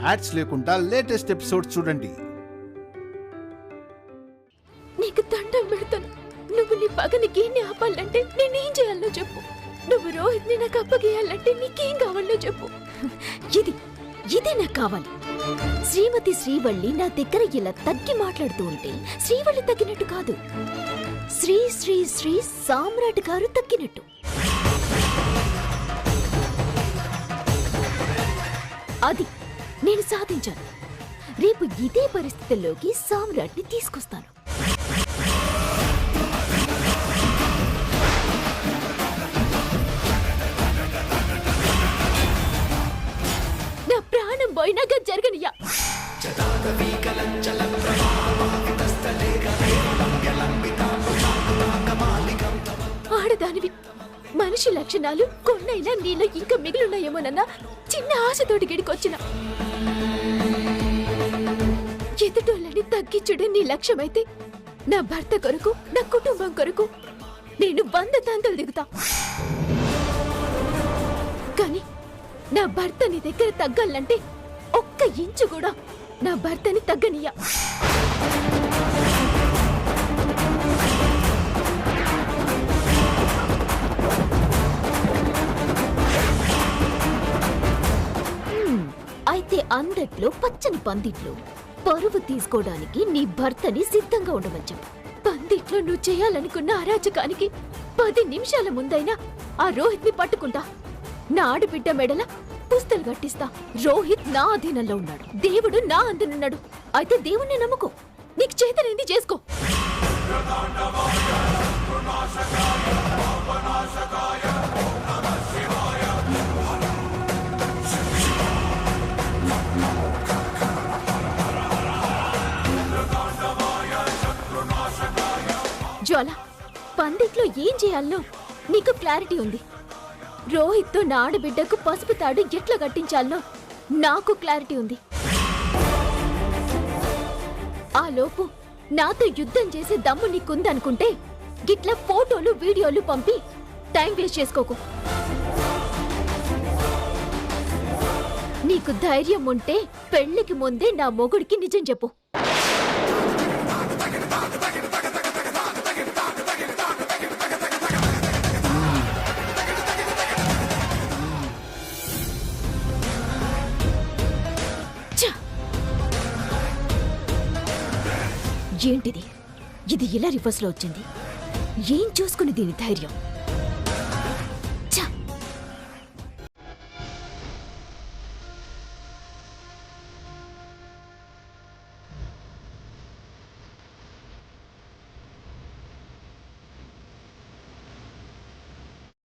Ads లేకుండా latest episodes చూడండి. నీకు దండం పెడతాను. నువ్వు నీ పగని గీన్ని ఆపాలంటే నేనేం చేయాలో చెప్పు. నువ్వు రోహిత్ని నాకు అప్పగేయాలంటే నీకేం కావాలో చెప్పు. ఇదే నాకు కావాలి. శ్రీమతి శ్రీవల్లి నా దగ్గర ఇలా తగ్గి మాట్లాడుతూ ఉంటే శ్రీవల్లి తగ్గినట్టు కాదు, శ్రీ శ్రీ శ్రీ సామ్రాట్ గారు తగ్గినట్టు. అది నేను సాధించాను. రేపు ఇదే పరిస్థితుల్లోకి సామ్రాట్ని తీసుకొస్తాను. నా ప్రాణం పోయినాక జరగనియా. ఆడదానివి, మనిషి లక్షణాలు కొన్నైనా నీలో ఇంకా మిగిలిన్నాయేమోనన్నా చిన్న ఆశతోటి గిడికొచ్చిన. ఎదుటోళ్ళని తగ్గించుడే నీ లక్ష్యమైతే నా భర్త కొరకు, నా కుటుంబం కొరకు నేను 100 తంతులు దిగుతా. కానీ నా భర్త నీ దగ్గర తగ్గాలంటే 1 ఇంచు కూడా నా భర్తని తగ్గనియ్యా. అయితే అందట్లో పచ్చని పందిట్లో పరువు తీసుకోవడానికి నీ భర్తని సిద్ధంగా ఉండమని చెప్పు. పందిట్లో నువ్వు చేయాలనుకున్న అరాచకానికి 10 నిమిషాల ముందైనా ఆ రోహిత్ని పట్టుకుంటా. నా ఆడబిడ్డ మెడల పుస్తలు కట్టిస్తా. రోహిత్ నా అధీనంలో ఉన్నాడు, దేవుడు నా అందునున్నాడు. అయితే దేవుణ్ణి నమ్ముకో, నీకు చేతనైంది చేసుకో. జ్వాల, పందిట్లో ఏం చేయాలనో నీకు క్లారిటీ ఉంది. రోహిత్తో నా ఆడబిడ్డకు పసుపు తాడు ఎట్లా కట్టించాలనో నాకు క్లారిటీ ఉంది. ఆ లోపు నాతో యుద్ధం చేసే దమ్ము నీకుందనుకుంటే గిట్లా ఫోటోలు వీడియోలు పంపి టైం వేస్ట్ చేసుకోకు. నీకు ధైర్యం ఉంటే పెళ్లికి ముందే నా మొగుడికి నిజం చెప్పు. ఏంటిది? ఇది ఇలా రివర్స్ లో వచ్చింది. ఏం చూసుకుని దీని ధైర్యం?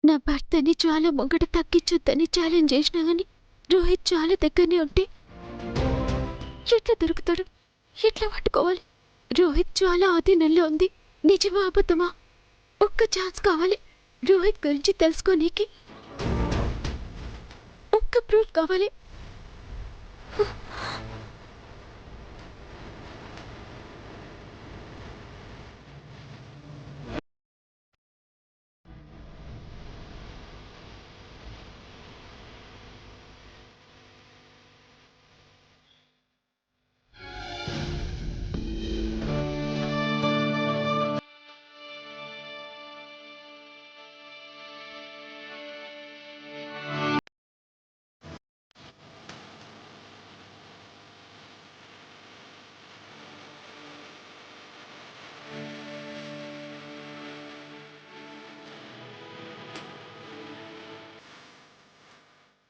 నా భర్తని చాలా మొగ్గట తగ్గించొద్దని ఛాలెంజ్ చేసినా గాని రోహిత్ చాలా దగ్గరనే ఉంటే ఎట్లా దొరుకుతాడు? ఎట్లా పట్టుకోవాలి? రోహిత్ చాలా ఆధీనంలో ఉంది. నిజమా అబద్ధమా? 1 ఛాన్స్ కావాలి. రోహిత్ గురించి తెలుసుకోనీకి 1 ప్రూఫ్ కావాలి.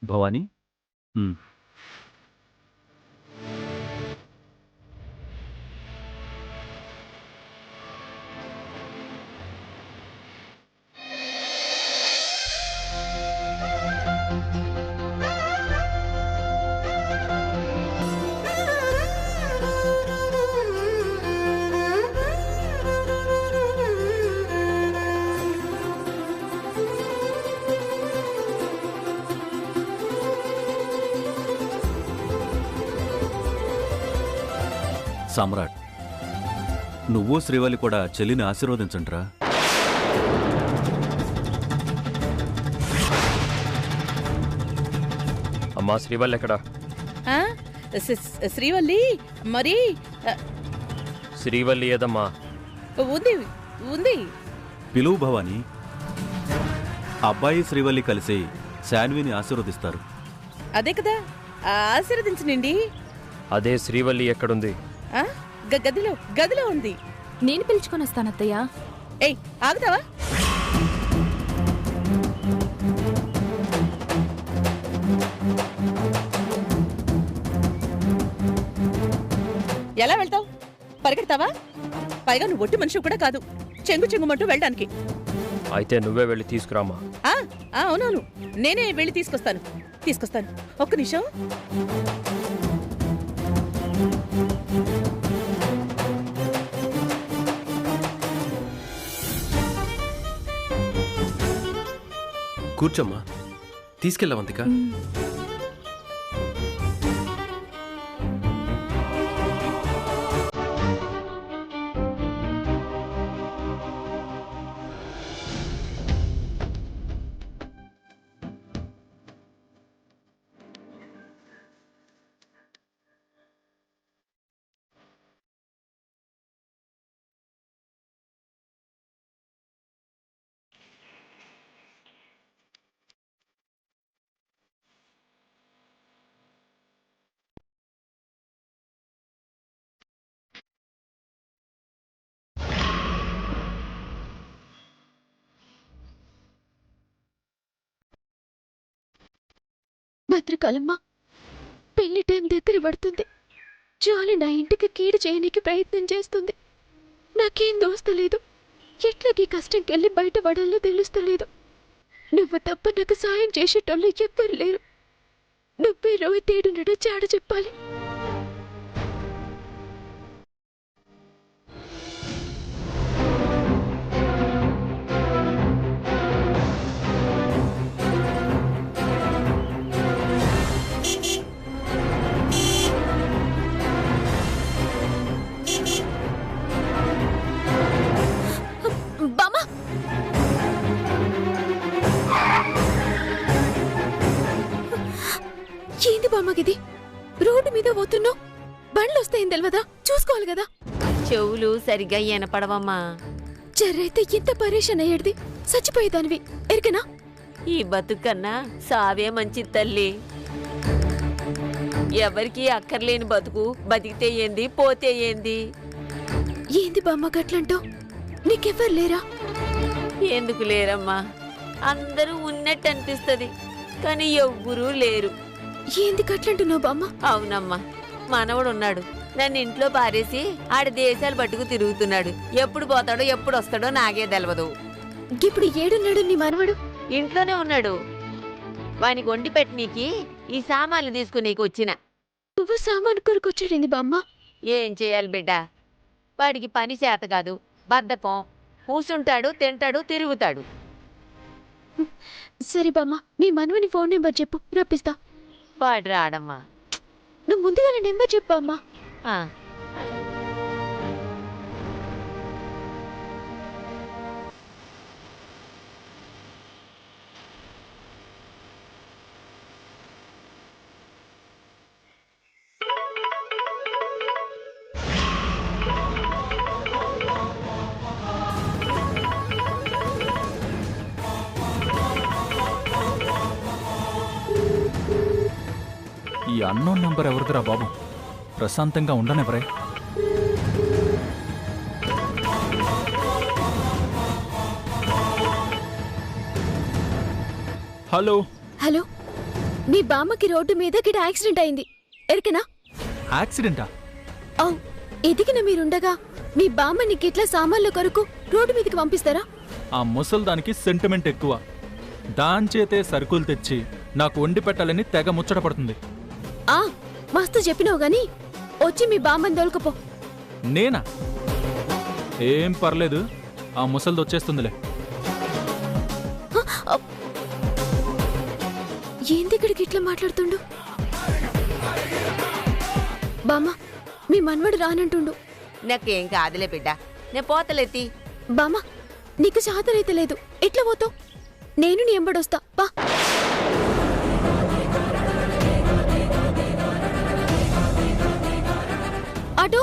భవానీ, సామ్రాట్, నువ్వు శ్రీవల్లి కూడా చెల్లిని ఆశీర్వదించండిరా. అమ్మా శ్రీవల్లి ఎక్కడా? శ్రీవల్లి మరి శ్రీవల్లి ఏదమ్మా? ఉంది ఉంది. పిలువు భవాని. అబ్బాయి శ్రీవల్లి కలిసి శాన్విని ఆశీర్వదిస్తారు. అదే కదా, ఆశీర్వదించనండి. అదే శ్రీవల్లి ఎక్కడుంది? గదిలో ఉంది. నేను పిలుచుకొని వస్తానత్తయ్య. ఏయ్ ఆగుతావా? ఎలా వెళ్తావు? పరిగెడతావా? పైగా నువ్వు ఒట్టి మనిషి కూడా కాదు, చెంగుమంటూ వెళ్ళడానికి. అయితే నువ్వే వెళ్ళి తీసుకురామా. అవునవును, నేనే వెళ్ళి తీసుకొస్తాను. ఒక్క నిమిషం. కూర్చోమ్మా, తీసుకెళ్ళవంతిక. భద్రకాలమ్మ, పెళ్లి టైం దగ్గర పడుతుంది. జాలి నా ఇంటికి కీడు చేయడానికి ప్రయత్నం చేస్తుంది. నాకేం దోస్తలేదు. ఎట్లాగీ కష్టంకెళ్ళి బయటపడాలో తెలుస్తలేదు. నువ్వు తప్ప నాకు సాయం చేసేటోళ్ళు ఎవ్వరు లేరు. నువ్వే రోహిత్ ఏడున్నడో చాడ చెప్పాలి. ఏంది బామ్మగిది? రోడ్డు మీద పోతున్నావు, బండ్లు వస్తాయని తెలియదా? చూసుకోవాలి కదా. చెవులు సరిగ్గా వినపడవమ్మా. జర్రైతే ఎంత పరేషాన్ అయ్యేది, చచ్చిపోయేదానివి ఎరికనా? ఈ బతుకన్నా సావే మంచి తల్లి. ఎవరికి అక్కర్లేని బతుకు, బతికితే ఏంది పోతే ఏంది? ఏంది బామ్మ గట్లంటావు? నీకెవ్వరు లేరా? ఎందుకు లేరమ్మా? అందరూ ఉన్నట్టు అనిపిస్తుంది, కానీ ఎవ్వరూ లేరు. ఏంది గట్లంటున్నావు బామ్మ? అవునమ్మా, మనవడున్నాడు. నన్ను ఇంట్లో పారేసి ఆడి దేశాలు పట్టుకు తిరుగుతున్నాడు. ఎప్పుడు పోతాడో ఎప్పుడు వస్తాడో నాకే తెలవదు. ఇప్పుడు ఏడున్నాడు నీ మనవడు? ఇంట్లోనే ఉన్నాడు. వానికి వండి పెట్టనీకి ఈ సామాన్లు తీసుకునేకి వచ్చిన. నువ్వు సామాను కొనుకొచ్చాడింది బామ్మ. ఏం చేయాలి బిడ్డ? వాడికి పని చేత కాదు, బద్ధకం. కూసుంటాడు, తింటాడు, తిరుగుతాడు. సరే బామ్మ, మీ మనవని ఫోన్ నెంబర్ చెప్పు, రప్పిస్తా. వాడు రాడమ్మా. నువ్వు ముందుగా నెంబర్ చెప్పు అమ్మా. ఈ అన్నోన్ నంబర్ ఎవరిదిరా బాబు? ప్రశాంతంగా ఉండనివ్వరే. హలో హలో, మీ బామ్మకి రోడ్డు మీద గిడ యాక్సిడెంట్ అయింది ఎరికనా? యాక్సిడెంటా? అవు, ఎదిగిన మీరుండగా మీ బామ్మని గిట్ల సామాన్ల కొరకు రోడ్డు మీదకి పంపిస్తారా? ఆ ముసల్దానికి సెంటిమెంట్ ఎక్కువ. దాంచేతే సరుకులు తెచ్చి నాకు వండి పెట్టాలని తెగ ముచ్చట పడుతుంది. మస్తు చెప్పినావు గాని వచ్చి మీ బామ్మని దొలకపో. నేనా? ఏం పర్లేదు, ఆ ముసల్ది వచ్చేస్తుందిలే. ఏంది ఇక్కడికి ఇట్లా మాట్లాడుతుండు? బామ్మ, మీ మనవడు రానంటుండు. నాకేం కాదులే బిడ్డ, నే పోతలేతి. బామ్మ, నీకు సాధనైతే లేదు, ఎట్లా పోతావు? నేను నీ ఎంబడొస్తా పా. ఆటో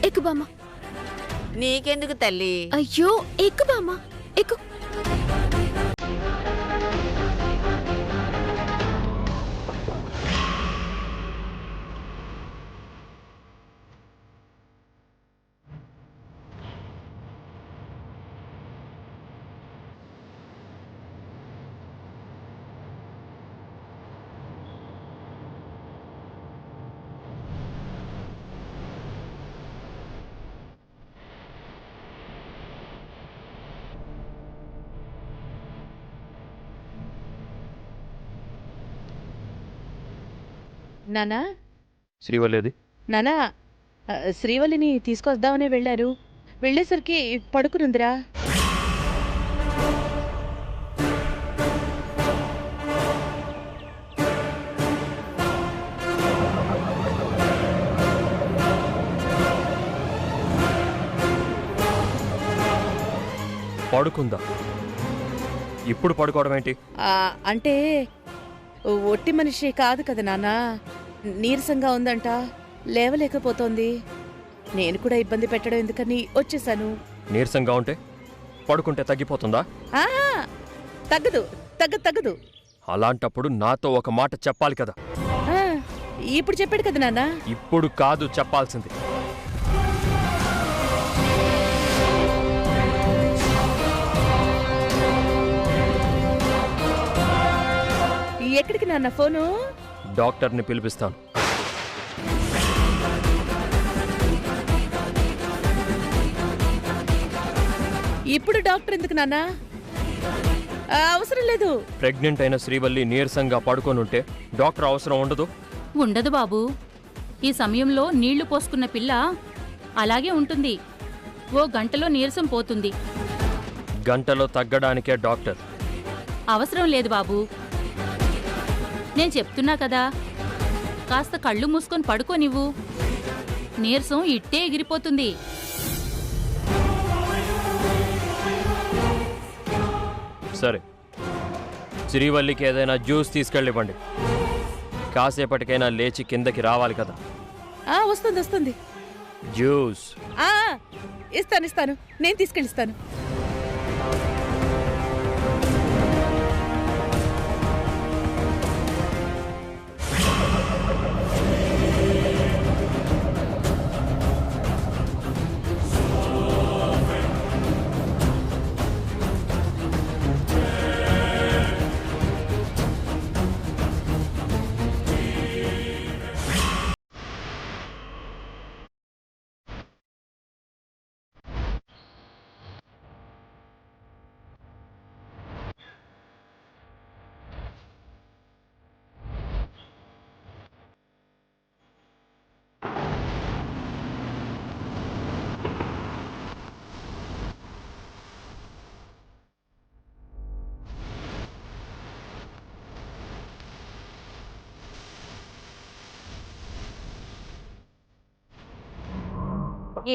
ఎక్కు బామ్మ. నీకెందుకు తల్లి? అయ్యో ఎక్కు బామ్మ, ఎక్కు. నానా శ్రీవల్లిది నానా శ్రీవల్లిని తీసుకొద్దామనే వెళ్ళారు. వెళ్ళేసరికి పడుకునుందిరా. పడుకుందా? ఇప్పుడు పడుకోవడం ఏంటి? అంటే ఒట్టి మనిషి కాదు కదా నాన్న, నీరసంగా ఉందంట, లేవలేకపోతోంది. నేను కూడా ఇబ్బంది పెట్టడం ఎందుకని వచ్చేసాను. నీరసంగా ఉంటే పడుకుంటే తగ్గిపోతుందా? ఆ, తగ్గదు తగ్గదు తగ్గదు. అలాంటప్పుడు నాతో ఒక మాట చెప్పాలి కదా. ఆ, ఇప్పుడు చెప్పాడు కదా నాన్న. ఇప్పుడు కాదు చెప్పాల్సింది. ఎక్కడికి నాన్న ఫోను? డాక్టర్ని పిలిపిస్తాను. ఇప్పుడు డాక్టర్ ఎందుకు నాన్న? అవసరం లేదు. ప్రెగ్నెంట్ అయిన శ్రీవల్లి నీరసంగా పడుకోనుంటే డాక్టర్ అవసరం ఉండదు. ఉండదు బాబు. ఈ సమయంలో నీళ్లు పోసుకున్న పిల్ల అలాగే ఉంటుంది. ఓ గంటలో నీరసం పోతుంది. గంటలో తగ్గడానికే డాక్టర్. అవసరం లేదు బాబు. నేను చెప్తున్నా కదా, కాస్త కళ్ళు మూసుకొని పడుకోనివ్వు. నీరసం ఇట్టే ఎగిరిపోతుంది. సరే, శ్రీవల్లికి ఏదైనా జ్యూస్ తీసుకెళ్ళివ్వండి. కాసేపటికైనా లేచి కిందకి రావాలి కదా. వస్తుంది వస్తుంది. జ్యూస్. ఇస్తాను ఇస్తాను, నేను తీసుకెళ్ళిస్తాను.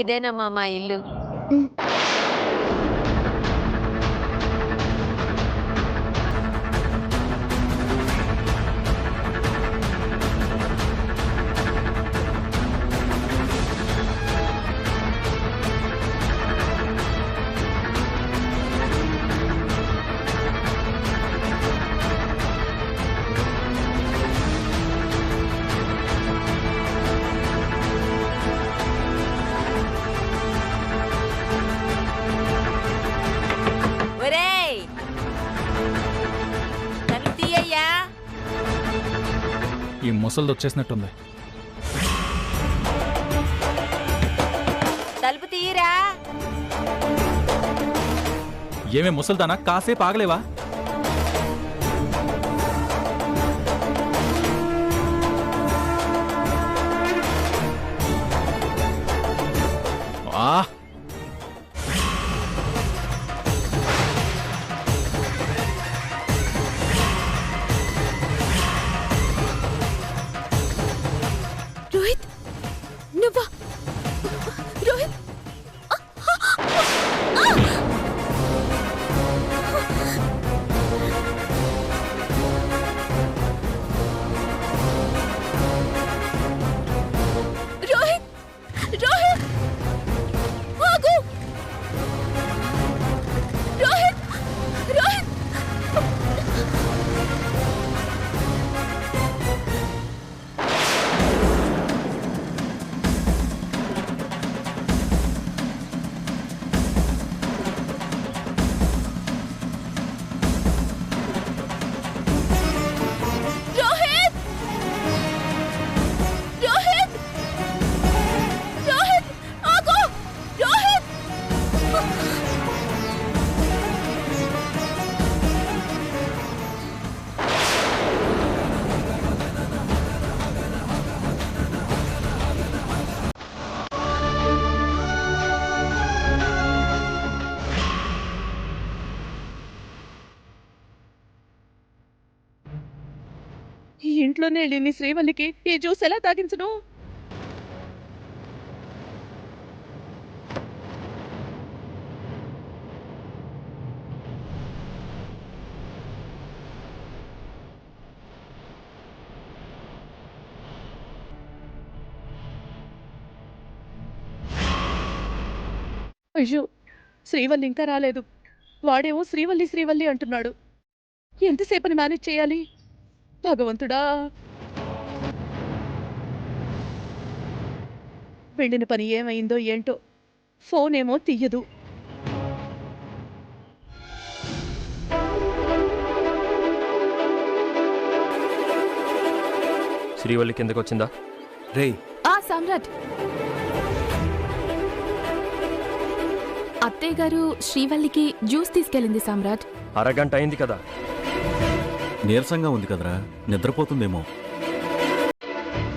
ఇదేనమ్మా మా ఇల్లు. ఈ ముసలిది వచ్చేసినట్టుంది. తలుపు తీయరా. ఏమే ముసల్దానా, కాసేపు ఆగలేవా? రోహిత్, నువ్వా? రోహిత్, ఈ ఇంట్లోనే లేని శ్రీవల్లికి ఈ జ్యూస్ ఎలా తాగించను? అయ్యో, శ్రీవల్లి ఇంకా రాలేదు. వాడేమో శ్రీవల్లి శ్రీవల్లి అంటున్నాడు. ఎంతసేపని మేనేజ్ చేయాలి? భగవంతుడా! వెళ్ళిన పని ఏమైందో ఏంటో, ఫోన్ ఏమో తీయదు. శ్రీవల్లి కిందకి వచ్చిందా? రేయ్, సామ్రాట్, అత్తయ్య గారు శ్రీవల్లికి జ్యూస్ తీసుకెళ్ళింది సామ్రాట్. అరగంట అయింది కదా. నీరసంగా ఉంది కదరా, నిద్రపోతుందేమో.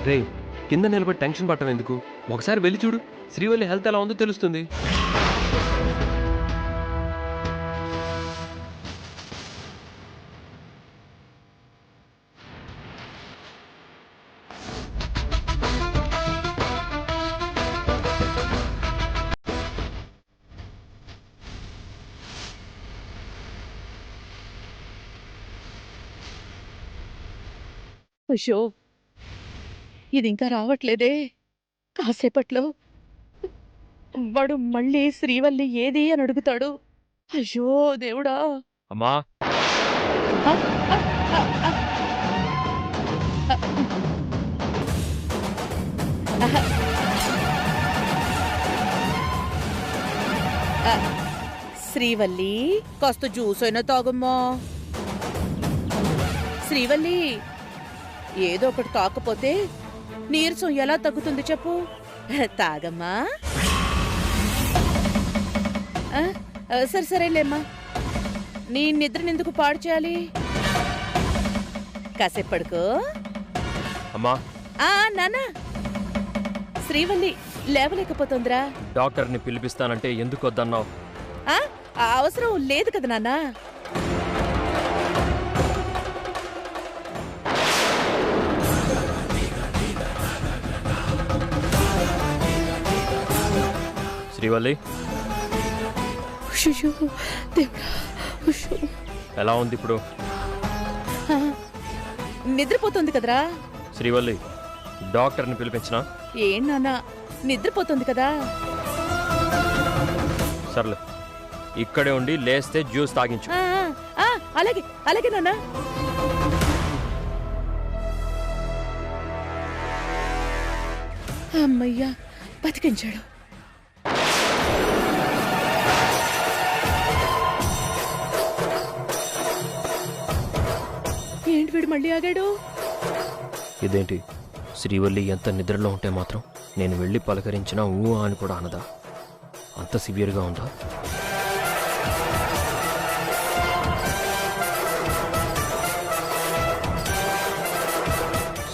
రేయ్, కింద నిలబడి టెన్షన్ పట్టడం ఎందుకు? ఒకసారి వెళ్ళి చూడు, శ్రీవల్లి హెల్త్ ఎలా ఉందో తెలుస్తుంది. అయ్యో, ఇది ఇంకా రావట్లేదే. కాసేపట్లో వాడు మళ్ళీ శ్రీవల్లి ఏది అని అడుగుతాడు. అయ్యో దేవుడా! అమ్మా, శ్రీవల్లి, కాస్త జ్యూస్ అయినా తాగమ్మా. శ్రీవల్లి, ఏదో ఒకటి కాకపోతే నీరసం ఎలా తగ్గుతుంది చెప్పు. తాగమ్మా. సరే సరేలేమ్మా, నీ నిద్రనెందుకు పాడు చేయాలి? కాసేపు పడుకో. అమ్మా, నానా, శ్రీవల్లి లేవలేకపోతుందిరా. డాక్టర్ని పిలిపిస్తానంటే ఎందుకు వద్దన్నావు? అవసరం లేదు కదా నాన్నా. శ్రీవల్లి, ఎలా ఉంది ఇప్పుడు? నిద్రపోతుంది కదరా. శ్రీవల్లి, డాక్టర్ని పిలిపించినా? ఏం నాన్నా, నిద్రపోతుంది కదా. సర్లే, ఇక్కడే ఉండి లేస్తే జ్యూస్ తాగించు. అలాగే అలాగే నాన్నా. అమ్మయ్యా, బతికించాడు. ఏంటి వీడు మళ్ళీ ఆగాడు? ఇదేంటి, శ్రీవల్లి ఎంత నిద్రలో ఉంటే మాత్రం నేను వెళ్ళి పలకరించినా ఊ అని కూడా అనదా? అంత సివియర్గా ఉందా?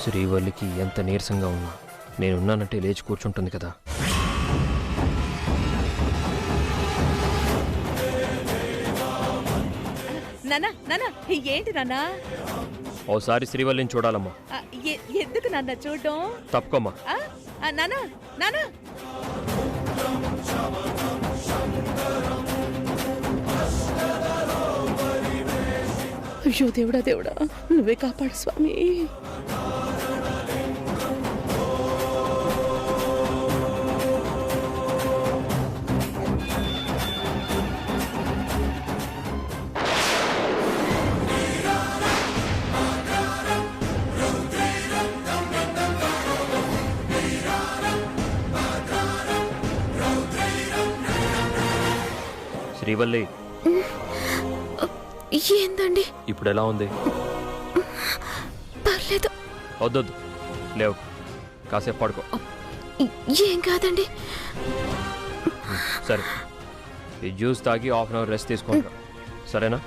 శ్రీవల్లికి ఎంత నీరసంగా ఉన్నా నేనున్నానంటే లేచి కూర్చుంటుంది కదా. నానా నానా, ఏంటి నాన్నా? ఓసారి శ్రీవల్లిని చూడాలమ్మా. ఎందుకు నాన్న చూడడం? తప్పుకోమ్మా. నానా నానా, అయ్యో దేవుడా దేవుడా, నువ్వే కాపాడు స్వామి. శ్రీవల్లి, ఏందండి? ఇప్పుడు ఎలా ఉంది? పర్లేదు. వద్దొద్దు, లేవు, కాసేపు పడుకో. ఏం కాదండి. సరే, ఈ జ్యూస్ తాగి హాఫ్ అన్ అవర్ రెస్ట్ తీసుకుంటా, సరేనా?